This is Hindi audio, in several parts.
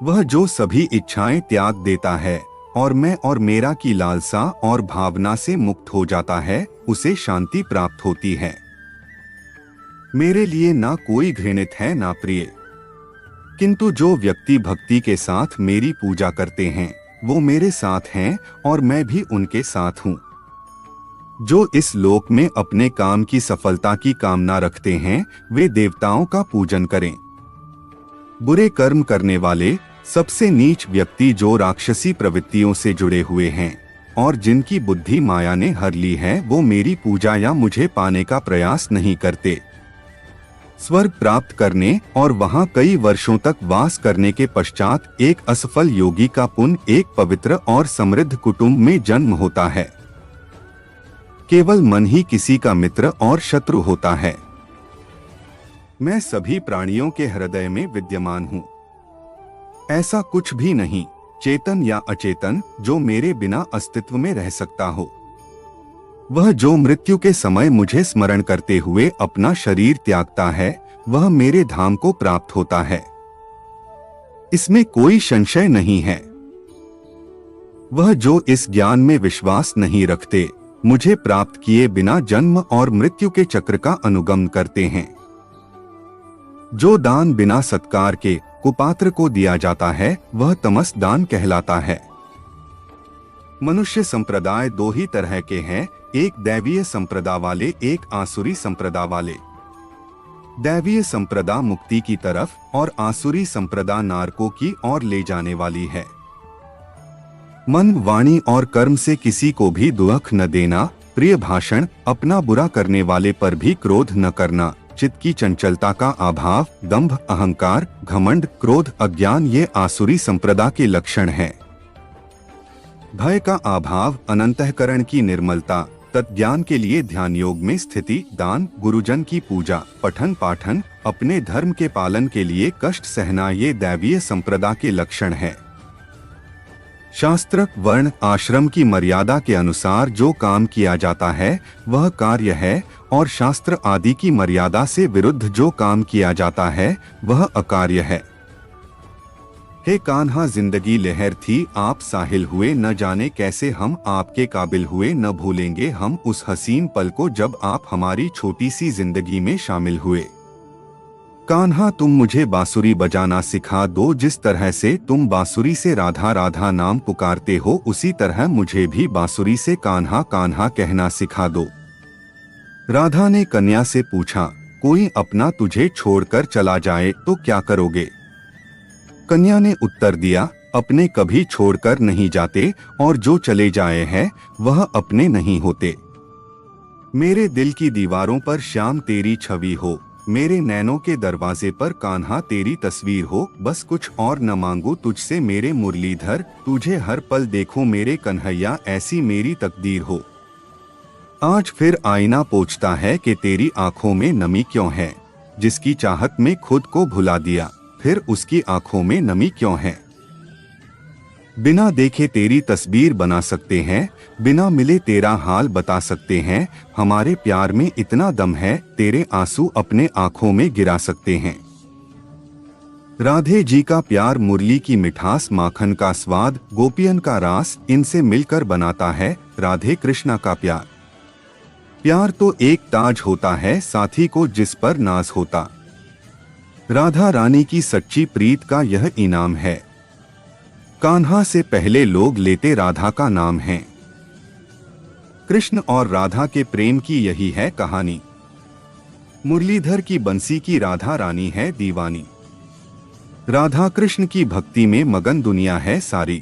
वह जो सभी इच्छाएं त्याग देता है और मैं और मेरा की लालसा और भावना से मुक्त हो जाता है, उसे शांति प्राप्त होती है। मेरे लिए ना कोई घृणित है ना प्रिय, किंतु जो व्यक्ति भक्ति के साथ मेरी पूजा करते हैं वो मेरे साथ हैं और मैं भी उनके साथ हूँ। जो इस लोक में अपने काम की सफलता की कामना रखते हैं वे देवताओं का पूजन करें। बुरे कर्म करने वाले सबसे नीच व्यक्ति जो राक्षसी प्रवृत्तियों से जुड़े हुए हैं और जिनकी बुद्धि माया ने हर ली है, वो मेरी पूजा या मुझे पाने का प्रयास नहीं करते। स्वर्ग प्राप्त करने और वहां कई वर्षों तक वास करने के पश्चात एक असफल योगी का पुण्य एक पवित्र और समृद्ध कुटुंब में जन्म होता है। केवल मन ही किसी का मित्र और शत्रु होता है। मैं सभी प्राणियों के हृदय में विद्यमान हूँ। ऐसा कुछ भी नहीं, चेतन या अचेतन, जो मेरे बिना अस्तित्व में रह सकता हो। वह जो मृत्यु के समय मुझे स्मरण करते हुए अपना शरीर त्यागता है, वह मेरे धाम को प्राप्त होता है। इसमें कोई संशय नहीं है। वह जो इस ज्ञान में विश्वास नहीं रखते, मुझे प्राप्त किए बिना जन्म और मृत्यु के चक्र का अनुगमन करते हैं। जो दान बिना सत्कार के कुपात्र को दिया जाता है, वह तमस दान कहलाता है। मनुष्य संप्रदाय दो ही तरह के हैं, एक दैवीय संप्रदाय वाले, एक आसुरी संप्रदाय वाले। दैवीय संप्रदाय मुक्ति की तरफ और आसुरी संप्रदाय नरकों की ओर ले जाने वाली है। मन, वाणी और कर्म से किसी को भी दुख न देना, प्रिय भाषण, अपना बुरा करने वाले पर भी क्रोध न करना, चित्त की चंचलता का अभाव, दंभ, अहंकार, घमंड, क्रोध, अज्ञान, ये आसुरी संप्रदाय के लक्षण हैं। भय का अभाव, अनंतःकरण की निर्मलता, तत्ज्ञान के लिए ध्यान योग में स्थिति, दान, गुरुजन की पूजा, पठन पाठन, अपने धर्म के पालन के लिए कष्ट सहना, ये दैवीय संप्रदाय के लक्षण हैं। शास्त्र, वर्ण, आश्रम की मर्यादा के अनुसार जो काम किया जाता है वह कार्य है और शास्त्र आदि की मर्यादा से विरुद्ध जो काम किया जाता है वह अकार्य है। हे कान्हा, जिंदगी लहर थी, आप साहिल हुए, न जाने कैसे हम आपके काबिल हुए। न भूलेंगे हम उस हसीन पल को जब आप हमारी छोटी सी जिंदगी में शामिल हुए। कान्हा, तुम मुझे बांसुरी बजाना सिखा दो। जिस तरह से तुम बांसुरी से राधा राधा नाम पुकारते हो, उसी तरह मुझे भी बांसुरी से कान्हा कान्हा कहना सिखा दो। राधा ने कन्या से पूछा, कोई अपना तुझे छोड़कर चला जाए तो क्या करोगे? कन्या ने उत्तर दिया, अपने कभी छोड़कर नहीं जाते और जो चले जाए हैं वह अपने नहीं होते। मेरे दिल की दीवारों पर श्याम तेरी छवि हो, मेरे नैनों के दरवाजे पर कान्हा तेरी तस्वीर हो। बस कुछ और न मांगू तुझसे मेरे मुरलीधर, तुझे हर पल देखूं मेरे कन्हैया, ऐसी मेरी तकदीर हो। आज फिर आईना पूछता है कि तेरी आंखों में नमी क्यों है? जिसकी चाहत में खुद को भुला दिया, फिर उसकी आंखों में नमी क्यों है? बिना देखे तेरी तस्वीर बना सकते हैं, बिना मिले तेरा हाल बता सकते हैं। हमारे प्यार में इतना दम है, तेरे आंसू अपने आंखों में गिरा सकते हैं। राधे जी का प्यार मुरली की मिठास, माखन का स्वाद, गोपियन का रास, इनसे मिलकर बनाता है राधे कृष्णा का प्यार। प्यार तो एक ताज होता है साथी को जिस पर नाज होता। राधा रानी की सच्ची प्रीत का यह इनाम है। कान्हा से पहले लोग लेते राधा का नाम है। कृष्ण और राधा के प्रेम की यही है कहानी। मुरलीधर की बंसी की राधा रानी है दीवानी। राधा कृष्ण की भक्ति में मगन दुनिया है सारी।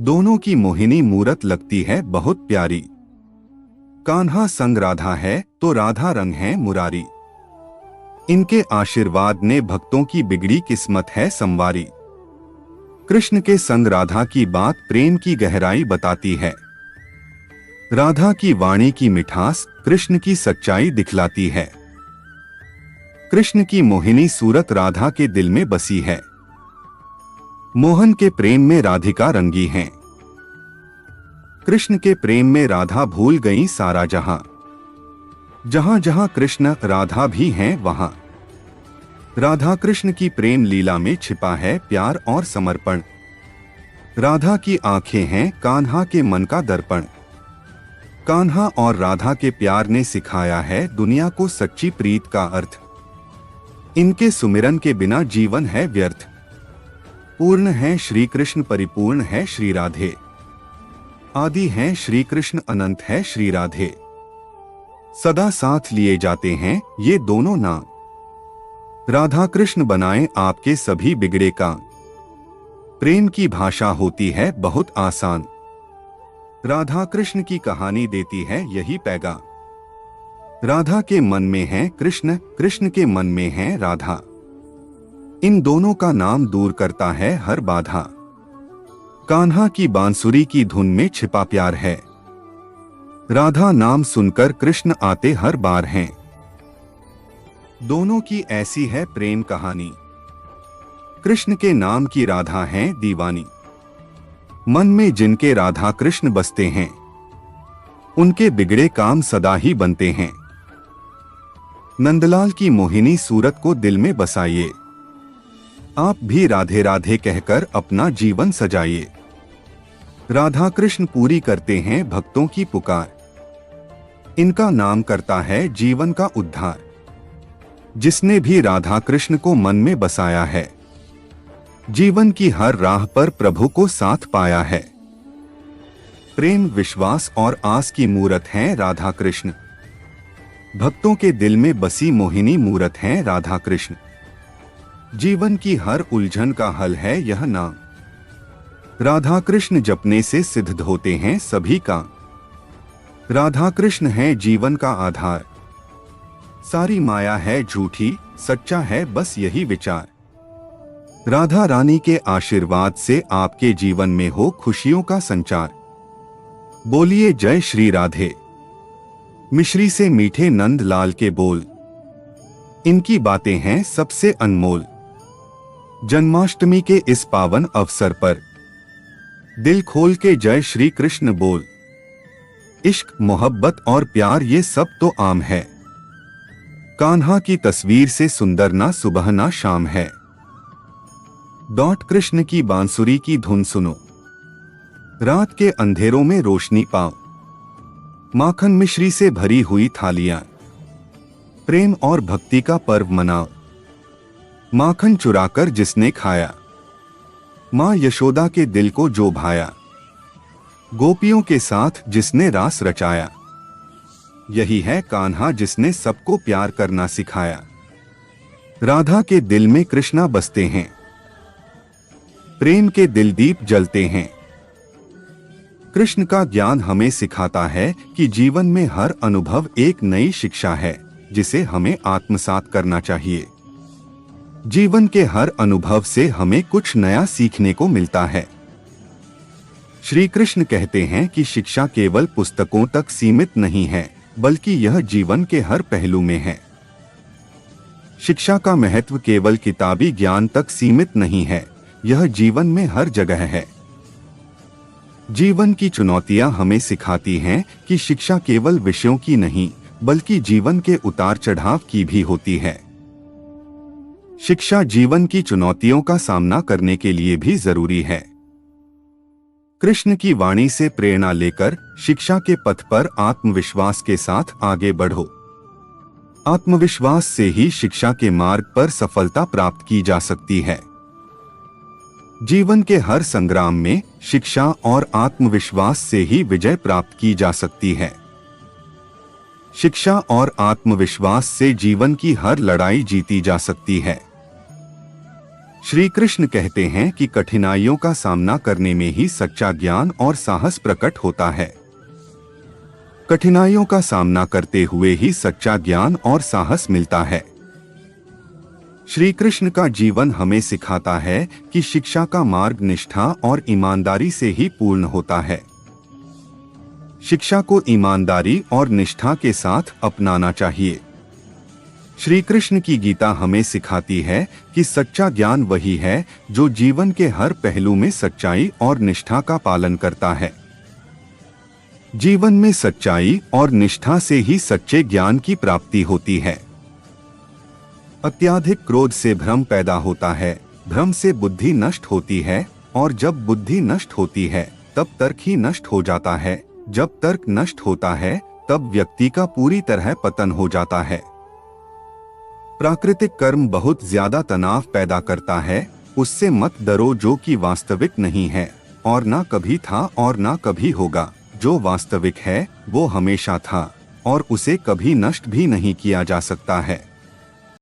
दोनों की मोहिनी मूरत लगती है बहुत प्यारी। कान्हा संग राधा है तो राधा रंग है मुरारी। इनके आशीर्वाद ने भक्तों की बिगड़ी किस्मत है संवारी। कृष्ण के संग राधा की बात प्रेम की गहराई बताती है। राधा की वाणी की मिठास कृष्ण की सच्चाई दिखलाती है। कृष्ण की मोहिनी सूरत राधा के दिल में बसी है। मोहन के प्रेम में राधिका रंगी हैं। कृष्ण के प्रेम में राधा भूल गई सारा जहां। जहां जहां कृष्ण राधा भी हैं वहां राधा कृष्ण की प्रेम लीला में छिपा है प्यार और समर्पण। राधा की आंखें हैं कान्हा के मन का दर्पण। कान्हा और राधा के प्यार ने सिखाया है दुनिया को सच्ची प्रीत का अर्थ। इनके सुमिरन के बिना जीवन है व्यर्थ। पूर्ण है श्री कृष्ण, परिपूर्ण है श्री राधे। आदि है श्री कृष्ण, अनंत है श्री राधे। सदा साथ लिए जाते हैं ये दोनों नाम। राधा कृष्ण बनाए आपके सभी बिगड़े काम। प्रेम की भाषा होती है बहुत आसान। राधा कृष्ण की कहानी देती है यही पैगाम। राधा के मन में है कृष्ण, कृष्ण के मन में है राधा। इन दोनों का नाम दूर करता है हर बाधा। कान्हा की बांसुरी की धुन में छिपा प्यार है। राधा नाम सुनकर कृष्ण आते हर बार हैं। दोनों की ऐसी है प्रेम कहानी। कृष्ण के नाम की राधा हैं दीवानी। मन में जिनके राधा कृष्ण बसते हैं, उनके बिगड़े काम सदा ही बनते हैं। नंदलाल की मोहिनी सूरत को दिल में बसाइए। आप भी राधे राधे कहकर अपना जीवन सजाइए। राधा कृष्ण पूरी करते हैं भक्तों की पुकार। इनका नाम करता है जीवन का उद्धार। जिसने भी राधा कृष्ण को मन में बसाया है, जीवन की हर राह पर प्रभु को साथ पाया है। प्रेम, विश्वास और आस की मूरत हैं राधा कृष्ण। भक्तों के दिल में बसी मोहिनी मूरत हैं राधा कृष्ण। जीवन की हर उलझन का हल है यह नाम। राधा कृष्ण जपने से सिद्ध होते हैं सभी काम। राधा कृष्ण है जीवन का आधार। सारी माया है झूठी, सच्चा है बस यही विचार। राधा रानी के आशीर्वाद से आपके जीवन में हो खुशियों का संचार। बोलिए जय श्री राधे। मिश्री से मीठे नंद लाल के बोल, इनकी बातें हैं सबसे अनमोल। जन्माष्टमी के इस पावन अवसर पर दिल खोल के जय श्री कृष्ण बोल। इश्क, मोहब्बत और प्यार ये सब तो आम है। कान्हा की तस्वीर से सुंदर ना सुबह ना शाम है। कृष्ण की बांसुरी की धुन सुनो। रात के अंधेरों में रोशनी पाओ। माखन मिश्री से भरी हुई थालियां, प्रेम और भक्ति का पर्व मनाओ। माखन चुराकर जिसने खाया, मां यशोदा के दिल को जो भाया। गोपियों के साथ जिसने रास रचाया, यही है कान्हा जिसने सबको प्यार करना सिखाया। राधा के दिल में कृष्णा बसते हैं, प्रेम के दिल दीप जलते हैं। कृष्ण का ज्ञान हमें सिखाता है कि जीवन में हर अनुभव एक नई शिक्षा है जिसे हमें आत्मसात करना चाहिए। जीवन के हर अनुभव से हमें कुछ नया सीखने को मिलता है। श्री कृष्ण कहते हैं कि शिक्षा केवल पुस्तकों तक सीमित नहीं है, बल्कि यह जीवन के हर पहलू में है। शिक्षा का महत्व केवल किताबी ज्ञान तक सीमित नहीं है, यह जीवन में हर जगह है। जीवन की चुनौतियां हमें सिखाती हैं कि शिक्षा केवल विषयों की नहीं, बल्कि जीवन के उतार चढ़ाव की भी होती है। शिक्षा जीवन की चुनौतियों का सामना करने के लिए भी जरूरी है। कृष्ण की वाणी से प्रेरणा लेकर शिक्षा के पथ पर आत्मविश्वास के साथ आगे बढ़ो। आत्मविश्वास से ही शिक्षा के मार्ग पर सफलता प्राप्त की जा सकती है। जीवन के हर संग्राम में शिक्षा और आत्मविश्वास से ही विजय प्राप्त की जा सकती है। शिक्षा और आत्मविश्वास से जीवन की हर लड़ाई जीती जा सकती है। श्री कृष्ण कहते हैं कि कठिनाइयों का सामना करने में ही सच्चा ज्ञान और साहस प्रकट होता है। कठिनाइयों का सामना करते हुए ही सच्चा ज्ञान और साहस मिलता है। श्री कृष्ण का जीवन हमें सिखाता है कि शिक्षा का मार्ग निष्ठा और ईमानदारी से ही पूर्ण होता है। शिक्षा को ईमानदारी और निष्ठा के साथ अपनाना चाहिए। श्री कृष्ण की गीता हमें सिखाती है कि सच्चा ज्ञान वही है जो जीवन के हर पहलू में सच्चाई और निष्ठा का पालन करता है। जीवन में सच्चाई और निष्ठा से ही सच्चे ज्ञान की प्राप्ति होती है। अत्यधिक क्रोध से भ्रम पैदा होता है, भ्रम से बुद्धि नष्ट होती है, और जब बुद्धि नष्ट होती है तब तर्क ही नष्ट हो जाता है। जब तर्क नष्ट होता है तब व्यक्ति का पूरी तरह पतन हो जाता है। प्राकृतिक कर्म बहुत ज्यादा तनाव पैदा करता है, उससे मत डरो जो कि वास्तविक नहीं है और ना कभी था और ना कभी होगा। जो वास्तविक है वो हमेशा था और उसे कभी नष्ट भी नहीं किया जा सकता है।